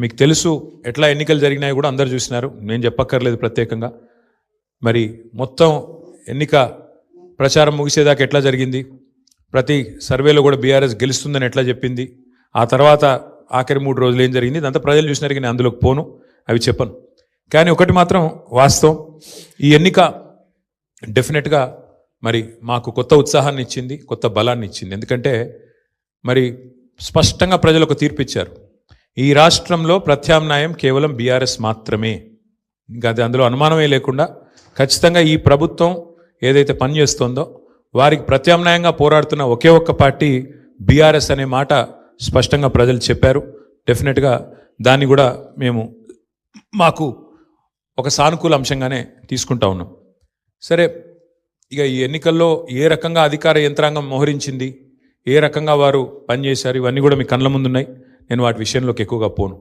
మీకు తెలుసు ఎట్లా ఎన్నికలు జరిగినాయో కూడా అందరు చూసినారు, నేను చెప్పక్కర్లేదు ప్రత్యేకంగా. మరి మొత్తం ఎన్నిక ప్రచారం ముగిసేదాకా ఎట్లా జరిగింది, ప్రతి సర్వేలో కూడా బీఆర్ఎస్ గెలుస్తుందని ఎట్లా చెప్పింది, ఆ తర్వాత ఆఖరి 3 రోజులు ఏం జరిగింది ఇదంతా ప్రజలు చూసినారు. నేను అందులోకి పోను, అవి చెప్పను. కానీ ఒకటి మాత్రం వాస్తవం, ఈ ఎన్నిక డెఫినెట్గా మరి మాకు కొత్త ఉత్సాహాన్ని ఇచ్చింది, కొత్త బలాన్ని ఇచ్చింది. ఎందుకంటే మరి స్పష్టంగా ప్రజలు ఒక తీర్పు ఇచ్చారు, ఈ రాష్ట్రంలో ప్రత్యామ్నాయం కేవలం బీఆర్ఎస్ మాత్రమే. ఇంకా అది అందులో అనుమానమే లేకుండా ఖచ్చితంగా ఈ ప్రభుత్వం ఏదైతే పనిచేస్తుందో వారికి ప్రత్యామ్నాయంగా పోరాడుతున్న ఒకే ఒక్క పార్టీ బీఆర్ఎస్ అనే మాట స్పష్టంగా ప్రజలు చెప్పారు. డెఫినెట్గా దాన్ని కూడా మేము మాకు ఒక సానుకూల అంశంగానే తీసుకుంటా ఉన్నాం. సరే, ఇక ఈ ఎన్నికల్లో ఏ రకంగా అధికార యంత్రాంగం మోహరించింది, ఏ రకంగా వారు పనిచేశారు, ఇవన్నీ కూడా మీ కళ్ళ ముందున్నాయి. నేను వాటి విషయంలోకి ఎక్కువగా పోను.